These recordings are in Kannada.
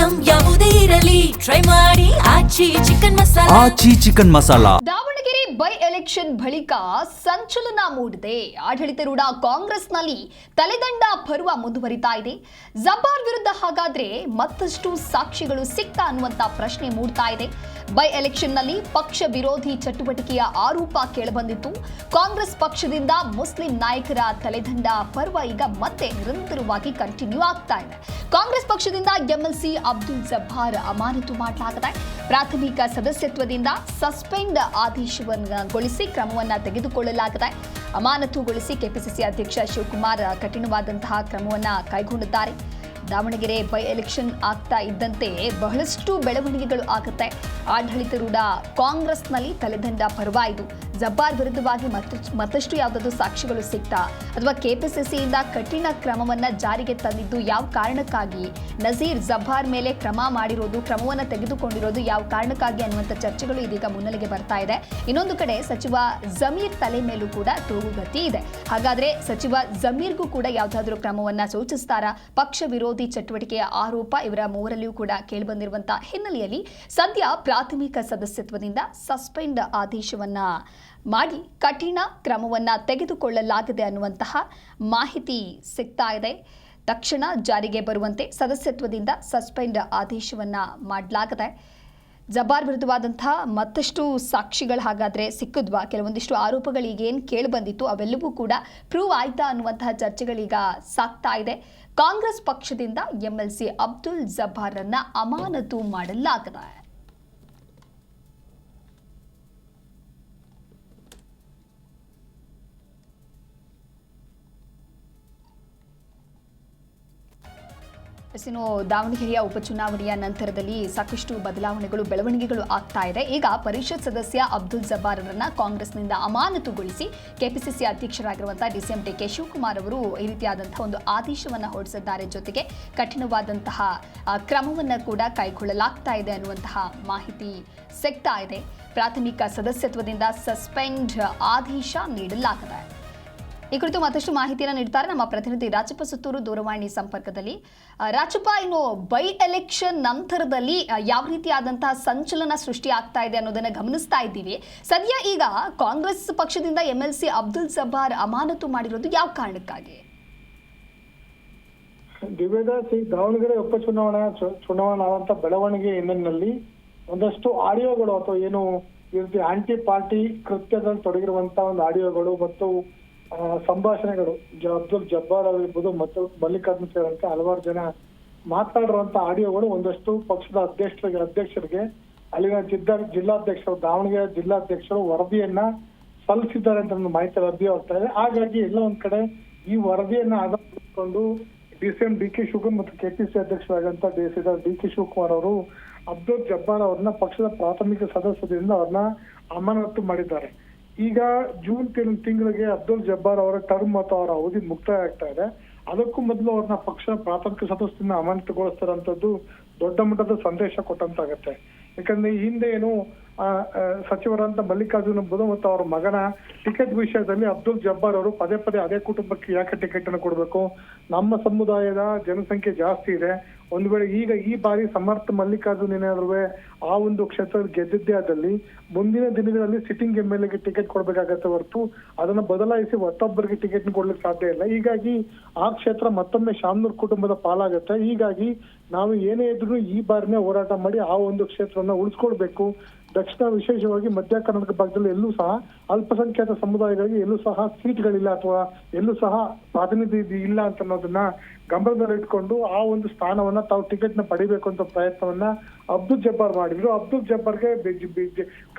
ಐಟಂ ಯಾವುದೇ ಇರಲಿ ಟ್ರೈ ಮಾಡಿ Aachi chicken masala. Davanagere by election ಬಳಿಕ ಸಂಚಲನ ಮೂಡಿದೆ. ಆಡಳಿತಾರೂಢ ಕಾಂಗ್ರೆಸ್ನಲ್ಲಿ ತಲೆದಂಡ ಪರ್ವ ಮುಂದುವರಿತಾ ಇದೆ. ಜಬ್ಬಾರ್ ವಿರುದ್ಧ ಹಾಗಾದ್ರೆ ಮತ್ತಷ್ಟು ಸಾಕ್ಷಿಗಳು ಸಿಕ್ತಾ ಅನ್ನುವಂತ ಪ್ರಶ್ನೆ ಮೂಡ್ತಾ ಇದೆ. ಬೈ ಎಲೆಕ್ಷನ್ನಲ್ಲಿ ಪಕ್ಷ ವಿರೋಧಿ ಚಟುವಟಿಕೆಯ ಆರೋಪ ಕೇಳಿಬಂದಿತ್ತು. ಕಾಂಗ್ರೆಸ್ ಪಕ್ಷದಿಂದ ಮುಸ್ಲಿಂ ನಾಯಕರ ತಲೆದಂಡ ಪರ್ವ ಈಗ ಮತ್ತೆ ನಿರಂತರವಾಗಿ ಕಂಟಿನ್ಯೂ ಆಗ್ತಾ ಇದೆ. ಕಾಂಗ್ರೆಸ್ ಪಕ್ಷದಿಂದ ಎಂಎಲ್ಸಿ ಅಬ್ದುಲ್ ಜಬ್ಬಾರ್ ಅಮಾನತು ಮಾಡಲಾಗಿದೆ. ಪ್ರಾಥಮಿಕ ಸದಸ್ಯತ್ವದಿಂದ ಸಸ್ಪೆಂಡ್ ಆದೇಶಗೊಳಿಸಿ ಕ್ರಮವನ್ನ ತೆಗೆದುಕೊಳ್ಳಲಾಗಿದೆ. ಅಮಾನತುಗೊಳಿಸಿ ಕೆಪಿಸಿಸಿ ಅಧ್ಯಕ್ಷ ಶಿವಕುಮಾರ್ ಕಠಿಣವಾದಂತಹ ಕ್ರಮವನ್ನ ಕೈಗೊಂಡಿದ್ದಾರೆ. ದಾವಣಗೆರೆ ಬೈ ಎಲೆಕ್ಷನ್ ಆಗ್ತಾ ಇದ್ದಂತೆ ಬಹಳಷ್ಟು ಬೆಳವಣಿಗೆಗಳು ಆಗುತ್ತೆ. ಆಡಳಿತಾರೂಢ ಕಾಂಗ್ರೆಸ್ನಲ್ಲಿ ತಲೆದಂಡ ಪರ್ವ ಇದು. ಜಬ್ಬಾರ್ ವಿರುದ್ಧವಾಗಿ ಮತ್ತಷ್ಟು ಯಾವುದಾದ್ರು ಸಾಕ್ಷಿಗಳು ಸಿಗ್ತಾ ಅಥವಾ ಕೆಪಿಸಿಸಿಯಿಂದ ಕಠಿಣ ಕ್ರಮವನ್ನ ಜಾರಿಗೆ ತಂದಿದ್ದು ಯಾವ ಕಾರಣಕ್ಕಾಗಿ, ನಜೀರ್ ಜಬ್ಬಾರ್ ಮೇಲೆ ಕ್ರಮವನ್ನ ತೆಗೆದುಕೊಂಡಿರೋದು ಯಾವ ಕಾರಣಕ್ಕಾಗಿ ಅನ್ನುವಂಥ ಚರ್ಚೆಗಳು ಇದೀಗ ಮುನ್ನೆಲೆಗೆ ಬರ್ತಾ ಇದೆ. ಇನ್ನೊಂದು ಕಡೆ ಸಚಿವ ಜಮೀರ್ ತಲೆ ಮೇಲೂ ಕೂಡ ತೂಗುಗತಿ ಇದೆ. ಹಾಗಾದ್ರೆ ಸಚಿವ ಜಮೀರ್ಗೂ ಕೂಡ ಯಾವುದಾದ್ರೂ ಕ್ರಮವನ್ನ ಸೂಚಿಸ್ತಾರಾ? ಪಕ್ಷ ವಿರೋಧಿ ಚಟುವಟಿಕೆಯ ಆರೋಪ ಇವರ ಮೂವರಲ್ಲಿಯೂ ಕೂಡ ಕೇಳಿಬಂದಿರುವಂತಹ ಹಿನ್ನೆಲೆಯಲ್ಲಿ ಸದ್ಯ ಪ್ರಾಥಮಿಕ ಸದಸ್ಯತ್ವದಿಂದ ಸಸ್ಪೆಂಡ್ ಆದೇಶವನ್ನ ಮಾಡಿ ಕಠಿಣ ಕ್ರಮವನ್ನ ತೆಗೆದುಕೊಳ್ಳಲಾಗಿದೆ ಅನ್ನುವಂತಹ ಮಾಹಿತಿ ಸಿಗ್ತಾ ಇದೆ. ತಕ್ಷಣ ಜಾರಿಗೆ ಬರುವಂತೆ ಸದಸ್ಯತ್ವದಿಂದ ಸಸ್ಪೆಂಡ್ ಆದೇಶವನ್ನ ಮಾಡಲಾಗಿದೆ. ಜಬ್ಬಾರ್ ವಿರುದ್ಧವಾದಂತಹ ಮತ್ತಷ್ಟು ಸಾಕ್ಷಿಗಳು ಹಾಗಾದ್ರೆ ಸಿಕ್ಕಿದ್ವಾ? ಕೆಲವೊಂದಿಷ್ಟು ಆರೋಪಗಳು ಈಗೇನು ಕೇಳಿ ಬಂದಿತ್ತು ಅವೆಲ್ಲವೂ ಕೂಡ ಪ್ರೂವ್ ಆಯ್ತಾ ಅನ್ನುವಂತಹ ಚರ್ಚೆಗಳೀಗ ಸಾಗ್ತಾ ಇದೆ. ಕಾಂಗ್ರೆಸ್ ಪಕ್ಷದಿಂದ ಎಂಎಲ್ಸಿ ಅಬ್ದುಲ್ ಜಬ್ಬಾರನ್ನ ಅಮಾನತು ಮಾಡಲಾಗಿದೆ. ದಾವಣಗೆರೆಯ ಉಪಚುನಾವಣೆಯ ನಂತರದಲ್ಲಿ ಸಾಕಷ್ಟು ಬೆಳವಣಿಗೆಗಳು ಆಗ್ತಾ ಇದೆ. ಈಗ ಪರಿಷತ್ ಸದಸ್ಯ ಅಬ್ದುಲ್ ಜಬ್ಬಾರರನ್ನ ಕಾಂಗ್ರೆಸ್ನಿಂದ ಅಮಾನತುಗೊಳಿಸಿ ಕೆಪಿಸಿಸಿ ಅಧ್ಯಕ್ಷರಾಗಿರುವಂತಹ ಡಿಸಿಎಂ ಡಿಕೆ ಶಿವಕುಮಾರ್ ಅವರು ಈ ರೀತಿಯಾದಂತಹ ಒಂದು ಆದೇಶವನ್ನು ಹೊರಡಿಸಿದ್ದಾರೆ. ಜೊತೆಗೆ ಕಠಿಣವಾದಂತಹ ಕ್ರಮವನ್ನು ಕೂಡ ಕೈಗೊಳ್ಳಲಾಗ್ತಾ ಇದೆ ಅನ್ನುವಂತಹ ಮಾಹಿತಿ ಸಿಗ್ತಾ ಇದೆ. ಪ್ರಾಥಮಿಕ ಸದಸ್ಯತ್ವದಿಂದ ಸಸ್ಪೆಂಡ್ ಆದೇಶ ನೀಡಲಾಗಿದೆ. ಈ ಕುರಿತು ಮತ್ತಷ್ಟು ಮಾಹಿತಿಯನ್ನು ನೀಡ್ತಾರೆ ನಮ್ಮ ಪ್ರತಿನಿಧಿ ರಾಜಪ್ಪ ಸುತ್ತೂರು ದೂರವಾಣಿ ಸಂಪರ್ಕದಲ್ಲಿ. ರಾಜಪ್ಪ, ಇನ್ನು ಬೈ ಎಲೆಕ್ಷನ್ ನಂತರದಲ್ಲಿ ಯಾವ ರೀತಿಯಾದಂತಹ ಸಂಚಲನ ಸೃಷ್ಟಿ ಆಗ್ತಾ ಇದೆ ಅನ್ನೋದನ್ನ ಗಮನಿಸ್ತಾ ಇದ್ದೀವಿ. ಸದ್ಯ ಈಗ ಕಾಂಗ್ರೆಸ್ ಪಕ್ಷದಿಂದ ಎಂಎಲ್ಸಿ ಅಬ್ದುಲ್ ಜಬ್ಬಾರ್ ಅಮಾನತು ಮಾಡಿರೋದು ಯಾವ ಕಾರಣಕ್ಕಾಗಿ? ದಾವಣಗೆರೆ ಚುನಾವಣಾ ಬೆಳವಣಿಗೆ ಹಿನ್ನೆಲೆಯಲ್ಲಿ ಒಂದಷ್ಟು ಆಡಿಯೋಗಳು ಅಥವಾ ಏನು ಈ ರೀತಿ ಆಂಟಿ ಪಾರ್ಟಿ ಕೃತ್ಯದಲ್ಲಿ ತೊಡಗಿರುವಂತಹ ಒಂದು ಆಡಿಯೋಗಳು ಮತ್ತು ಸಂಭಾಷಣೆಗಳು ಅಬ್ದುಲ್ ಜಬ್ಬಾರ್ ಅವರಿರ್ಬೋದು ಮತ್ತು ಮಲ್ಲಿಕಾರ್ಜುನ್ ಸೇರಿದಂತೆ ಹಲವಾರು ಜನ ಮಾತನಾಡಿರುವಂತ ಆಡಿಯೋಗಳು ಒಂದಷ್ಟು ಪಕ್ಷದ ಅಧ್ಯಕ್ಷರಿಗೆ ಅಲ್ಲಿನ ಜಿಲ್ಲಾಧ್ಯಕ್ಷರು ದಾವಣಗೆರೆ ಜಿಲ್ಲಾಧ್ಯಕ್ಷರು ವರದಿಯನ್ನ ಸಲ್ಲಿಸಿದ್ದಾರೆ ಅಂತ ಒಂದು ಮಾಹಿತಿ ಲಭ್ಯವಾಗ್ತಾ ಇದೆ. ಹಾಗಾಗಿ ಎಲ್ಲ ಒಂದ್ ಕಡೆ ಈ ವರದಿಯನ್ನ ಆಧರಿಸಿಕೊಂಡು ಡಿಸಿಎಂ ಡಿಕೆ ಶಿವಕುಮಾರ್ ಮತ್ತು ಕೆಪಿಸಿ ಅಧ್ಯಕ್ಷರಾದಂತ ಡಿಕೆ ಶಿವಕುಮಾರ್ ಅವರು ಅಬ್ದುಲ್ ಜಬ್ಬಾರ್ ಅವ್ರನ್ನ ಪಕ್ಷದ ಪ್ರಾಥಮಿಕ ಸದಸ್ಯದಿಂದ ಅವ್ರನ್ನ ಅಮಾನತು ಮಾಡಿದ್ದಾರೆ. ಈಗ ಜೂನ್ ತಿಂಗಳಿಗೆ ಅಬ್ದುಲ್ ಜಬ್ಬಾರ್ ಅವರ ಟರ್ಮ್ ಮತ್ತು ಅವರ ಅವಧಿ ಮುಕ್ತಾಯ ಆಗ್ತಾ ಇದೆ. ಅದಕ್ಕೂ ಮೊದಲು ಅವ್ರನ್ನ ಪಕ್ಷದ ಪ್ರಾಥಮಿಕ ಸದಸ್ಯದಿಂದ ಅಮಾನತುಗೊಳಿಸ್ತಾರಂತದ್ದು ದೊಡ್ಡ ಮಟ್ಟದ ಸಂದೇಶ ಕೊಟ್ಟಂತಾಗತ್ತೆ. ಯಾಕಂದ್ರೆ ಈ ಹಿಂದೆ ಏನು ಸಚಿವರಂತ ಮಲ್ಲಿಕಾರ್ಜುನ್ ಮತ್ತು ಅವರ ಮಗನ ಟಿಕೆಟ್ ವಿಷಯದಲ್ಲಿ ಅಬ್ದುಲ್ ಜಬ್ಬಾರ್ ಅವರು ಪದೇ ಅದೇ ಕುಟುಂಬಕ್ಕೆ ಯಾಕೆ ಟಿಕೆಟ್ ಅನ್ನು ಕೊಡಬೇಕು, ನಮ್ಮ ಸಮುದಾಯದ ಜನಸಂಖ್ಯೆ ಜಾಸ್ತಿ ಇದೆ, ಒಂದು ವೇಳೆ ಈಗ ಈ ಬಾರಿ ಸಮರ್ಥ ಮಲ್ಲಿಕಾರ್ಜುನ್ ಏನಾದ್ರು ಆ ಒಂದು ಕ್ಷೇತ್ರದಲ್ಲಿ ಗೆದ್ದಿದ್ದೇ ಆದಲ್ಲಿ ಮುಂದಿನ ದಿನಗಳಲ್ಲಿ ಸಿಟ್ಟಿಂಗ್ ಎಂಎಲ್ಎಗೆ ಟಿಕೆಟ್ ಕೊಡ್ಬೇಕಾಗತ್ತೆ ಹೊರತು ಅದನ್ನ ಬದಲಾಯಿಸಿ ಮತ್ತೊಬ್ಬರಿಗೆ ಟಿಕೆಟ್ ಕೊಡ್ಲಿಕ್ಕೆ ಸಾಧ್ಯ ಇಲ್ಲ. ಹೀಗಾಗಿ ಆ ಕ್ಷೇತ್ರ ಮತ್ತೊಮ್ಮೆ ಶಾಮನೂರ್ ಕುಟುಂಬದ ಪಾಲಾಗತ್ತೆ. ಹೀಗಾಗಿ ನಾವು ಏನೇ ಇದ್ರು ಈ ಬಾರಿನೇ ಹೋರಾಟ ಮಾಡಿ ಆ ಒಂದು ಕ್ಷೇತ್ರವನ್ನ ಉಳಿಸ್ಕೊಳ್ಬೇಕು. ದಕ್ಷಿಣ ವಿಶೇಷವಾಗಿ ಮಧ್ಯ ಕರ್ನಾಟಕ ಭಾಗದಲ್ಲಿ ಎಲ್ಲೂ ಸಹ ಅಲ್ಪಸಂಖ್ಯಾತ ಸಮುದಾಯಗಳಿಗೆ ಎಲ್ಲೂ ಸಹ ಸೀಟ್ಗಳಿಲ್ಲ ಅಥವಾ ಎಲ್ಲೂ ಸಹ ಪ್ರಾತಿನಿಧ್ಯ ಇಲ್ಲ ಅಂತ ಅನ್ನೋದನ್ನ ಗಮನದಲ್ಲಿಟ್ಕೊಂಡು ಆ ಒಂದು ಸ್ಥಾನವನ್ನ ತಾವು ಟಿಕೆಟ್ ನ ಪಡಿಬೇಕು ಅಂತ ಪ್ರಯತ್ನವನ್ನ ಅಬ್ದುಲ್ ಜಬ್ಬಾರ್ ಮಾಡಿದ್ರು. ಅಬ್ದುಲ್ ಜಬ್ಬಾರ್ಗೆ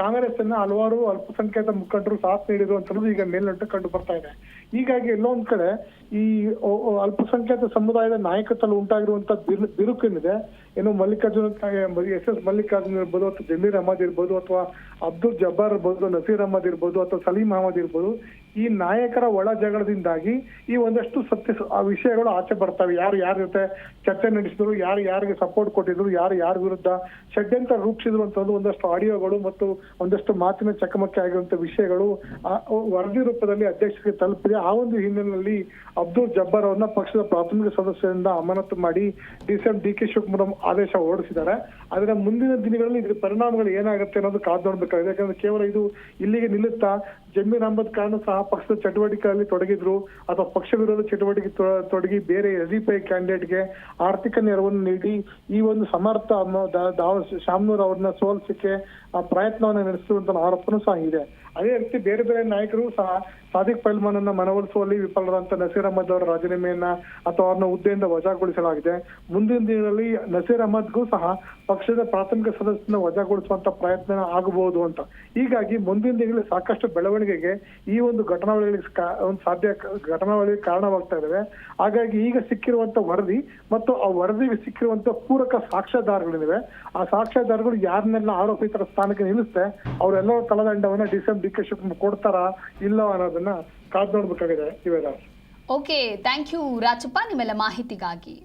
ಕಾಂಗ್ರೆಸ್ ಅನ್ನ ಹಲವಾರು ಅಲ್ಪಸಂಖ್ಯಾತ ಮುಖಂಡರು ಸಾಥ್ ನೀಡಿದ್ರು ಅಂತ ಈಗ ಮೇಲ್ನೋಟ ಕಂಡು ಬರ್ತಾ ಇದೆ. ಹೀಗಾಗಿ ಎಲ್ಲೋ ಒಂದ್ ಕಡೆ ಈ ಅಲ್ಪಸಂಖ್ಯಾತ ಸಮುದಾಯದ ನಾಯಕತ್ವದಲ್ಲಿ ಉಂಟಾಗಿರುವಂತಹ ಬಿರುಕೇನಿದೆ, ಏನು ಎಸ್ ಮಲ್ಲಿಕಾರ್ಜುನ್ ಇರ್ಬೋದು ಅಥವಾ ಜಮೀರ್ ಅಹಮದ್ ಇರ್ಬೋದು ಅಥವಾ ಅಬ್ದುಲ್ ಜಬ್ಬಾರ್ ಇರ್ಬೋದು, ನಸೀರ್ ಅಹಮದ್ ಇರ್ಬೋದು ಅಥವಾ ಸಲೀಂ ಅಹಮದ್ ಇರ್ಬೋದು, ಈ ನಾಯಕರ ಒಳ ಜಗಳದಿಂದಾಗಿ ಈ ಒಂದಷ್ಟು ವಿಷಯಗಳು ಆಚೆ ಬರ್ತವೆ. ಯಾರ ಜೊತೆ ಚರ್ಚೆ ನಡೆಸಿದ್ರು, ಯಾರಿಗೆ ಸಪೋರ್ಟ್ ಕೊಟ್ಟಿದ್ರು, ಯಾರ ವಿರುದ್ಧ ಷಡ್ಯಂತ್ರ ರೂಪಿಸಿದ್ರು ಅಂತ ಒಂದಷ್ಟು ಆಡಿಯೋಗಳು ಮತ್ತು ಒಂದಷ್ಟು ಮಾತಿನ ಚಕಮಕಿ ಆಗಿರುವಂತ ವಿಷಯಗಳು ವರದಿ ರೂಪದಲ್ಲಿ ಅಧ್ಯಕ್ಷರಿಗೆ ತಲುಪಿದೆ. ಆ ಒಂದು ಹಿನ್ನೆಲೆಯಲ್ಲಿ ಅಬ್ದುಲ್ ಜಬ್ಬಾರ್ ಅವರನ್ನ ಪಕ್ಷದ ಪ್ರಾಥಮಿಕ ಸದಸ್ಯರಿಂದ ಅಮಾನತು ಮಾಡಿ ಡಿ.ಕೆ ಶಿವಕುಮಾರ್ ಆದೇಶ ಹೊರಡಿಸಿದ್ದಾರೆ. ಆದ್ರೆ ಮುಂದಿನ ದಿನಗಳಲ್ಲಿ ಇದ್ರ ಪರಿಣಾಮಗಳು ಏನಾಗುತ್ತೆ ಅನ್ನೋದು ಕಾದು ನೋಡ್ಬೇಕಾಗಿದೆ. ಯಾಕಂದ್ರೆ ಕೇವಲ ಇದು ಇಲ್ಲಿಗೆ ನಿಲ್ಲುತ್ತಾ? ಜಮೀರ್ ಅಹಮದ್ ಖಾನ್ ಸಹ ಪಕ್ಷದ ಚಟುವಟಿಕೆಯಲ್ಲಿ ತೊಡಗಿದ್ರು ಅಥವಾ ಪಕ್ಷ ವಿರೋಧ ಚಟುವಟಿಕೆ ತೊಡಗಿ ಬೇರೆ SDPI ಕ್ಯಾಂಡಿಡೇಟ್ಗೆ ಆರ್ಥಿಕ ನೆರವನ್ನು ನೀಡಿ ಈ ಒಂದು ಸಮರ್ಥ ಶಾಮನೂರ್ ಅವ್ರನ್ನ ಸೋಲಿಸಕ್ಕೆ ಪ್ರಯತ್ನವನ್ನ ನಡೆಸುವಂತ ಆರೋಪನೂ ಸಹ ಇದೆ. ಅದೇ ರೀತಿ ಬೇರೆ ಬೇರೆ ನಾಯಕರು ಸಹ ಸಾದಿಕ್ ಪೈಲ್ಮಾನ್ ಅನ್ನ ಮನವೊಲಿಸುವಲ್ಲಿ ವಿಫಲರಾದಂತ ನಸೀರ್ ಅಹಮದ್ ಅವರ ರಾಜೀನಾಮೆಯನ್ನ ಅಥವಾ ಅವ್ರನ್ನ ಹುದ್ದೆಯಿಂದ ವಜಾಗೊಳಿಸಲಾಗಿದೆ. ಮುಂದಿನ ದಿನಗಳಲ್ಲಿ ನಸೀರ್ ಅಹಮದ್ಗೂ ಸಹ ಪಕ್ಷದ ಪ್ರಾಥಮಿಕ ಸದಸ್ಯನ ವಜಾಗೊಳಿಸುವಂತ ಪ್ರಯತ್ನ ಆಗಬಹುದು ಅಂತ. ಹೀಗಾಗಿ ಮುಂದಿನ ದಿನಗಳಲ್ಲಿ ಸಾಕಷ್ಟು ಬೆಳವಣಿಗೆಗೆ ಈ ಒಂದು ಘಟನಾವಳಿಗಳಿಗೆ ಘಟನಾವಳಿಗೆ ಕಾರಣವಾಗ್ತಾ ಇದಾವೆ. ಹಾಗಾಗಿ ಈಗ ಸಿಕ್ಕಿರುವಂತ ವರದಿ ಮತ್ತು ಆ ವರದಿಗೆ ಸಿಕ್ಕಿರುವಂತ ಪೂರಕ ಸಾಕ್ಷ್ಯಾಧಾರಗಳಿವೆ. ಆ ಸಾಕ್ಷ್ಯಾಧಾರಗಳು ಯಾರನ್ನೆಲ್ಲ ಆರೋಪಿತರ ಸ್ಥಾನಕ್ಕೆ ನಿಲ್ಲಿಸುತ್ತೆ ಅವರೆಲ್ಲರ ತಳದಂಡವನ್ನ ಡಿ.ಕೆ ಶಿವಕುಮಾರ್ ಕೊಡ್ತಾರಾ ಇಲ್ಲ ಅನ್ನೋದನ್ನ ಕಾದ್ ನೋಡ್ಬೇಕಾಗಿದೆ. ಇವೆಲ್ಲ ಓಕೆ, ಥ್ಯಾಂಕ್ ಯು ರಾಜಪ್ಪ ನಿಮ್ಮೆಲ್ಲ ಮಾಹಿತಿಗಾಗಿ.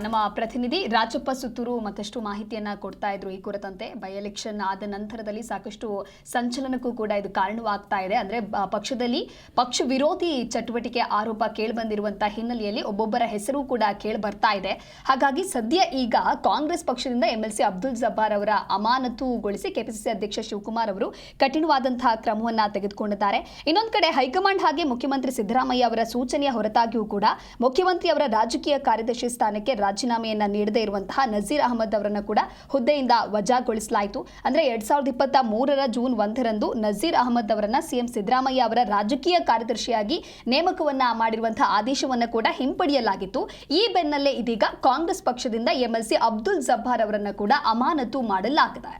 ನಮ್ಮ ಪ್ರತಿನಿಧಿ ರಾಜಪ್ಪ ಸುತ್ತೂರು ಮತ್ತಷ್ಟು ಮಾಹಿತಿಯನ್ನ ಕೊಡ್ತಾ ಇದ್ರು ಈ ಕುರಿತಂತೆ. ಬೈ ಎಲೆಕ್ಷನ್ ಆದ ನಂತರದಲ್ಲಿ ಸಾಕಷ್ಟು ಸಂಚಲನಕ್ಕೂ ಕೂಡ ಇದು ಕಾರಣವಾಗ್ತಾ ಇದೆ. ಅಂದ್ರೆ ಪಕ್ಷದಲ್ಲಿ ಪಕ್ಷ ವಿರೋಧಿ ಚಟುವಟಿಕೆ ಆರೋಪ ಕೇಳಿಬಂದಿರುವಂತಹ ಹಿನ್ನೆಲೆಯಲ್ಲಿ ಒಬ್ಬೊಬ್ಬರ ಹೆಸರು ಕೂಡ ಕೇಳಿ ಬರ್ತಾ ಇದೆ. ಹಾಗಾಗಿ ಸದ್ಯ ಈಗ ಕಾಂಗ್ರೆಸ್ ಪಕ್ಷದಿಂದ MLC ಅಬ್ದುಲ್ ಜಬ್ಬಾರ್ ಅವರ ಅಮಾನತುಗೊಳಿಸಿ ಕೆಪಿಸಿಸಿ ಅಧ್ಯಕ್ಷ ಶಿವಕುಮಾರ್ ಅವರು ಕಠಿಣವಾದಂತಹ ಕ್ರಮವನ್ನ ತೆಗೆದುಕೊಂಡಿದ್ದಾರೆ. ಇನ್ನೊಂದು ಕಡೆ ಹೈಕಮಾಂಡ್ ಹಾಗೆ ಮುಖ್ಯಮಂತ್ರಿ ಸಿದ್ದರಾಮಯ್ಯ ಅವರ ಸೂಚನೆಯ ಹೊರತಾಗಿಯೂ ಕೂಡ ಮುಖ್ಯಮಂತ್ರಿ ಅವರ ರಾಜಕೀಯ ಕಾರ್ಯದರ್ಶಿ ಸ್ಥಾನಕ್ಕೆ ರಾಜೀನಾಮೆಯನ್ನ ನೀಡದೇ ಇರುವಂತಹ ನಜೀರ್ ಅಹಮದ್ ಅವರನ್ನು ಕೂಡ ಹುದ್ದೆಯಿಂದ ವಜಾಗೊಳಿಸಲಾಯಿತು. ಅಂದ್ರೆ 2023 ಜೂನ್ 1ರಂದು ನಜೀರ್ ಅಹಮದ್ ಅವರನ್ನ ಸಿಎಂ ಸಿದ್ದರಾಮಯ್ಯ ಅವರ ರಾಜಕೀಯ ಕಾರ್ಯದರ್ಶಿಯಾಗಿ ನೇಮಕವನ್ನ ಮಾಡಿರುವಂತಹ ಆದೇಶವನ್ನ ಕೂಡ ಹಿಂಪಡೆಯಲಾಗಿತ್ತು. ಈ ಬೆನ್ನಲ್ಲೇ ಇದೀಗ ಕಾಂಗ್ರೆಸ್ ಪಕ್ಷದಿಂದ MLC ಅಬ್ದುಲ್ ಜಬ್ಬಾರ್ ಅವರನ್ನ ಕೂಡ ಅಮಾನತು ಮಾಡಲಾಗಿದೆ.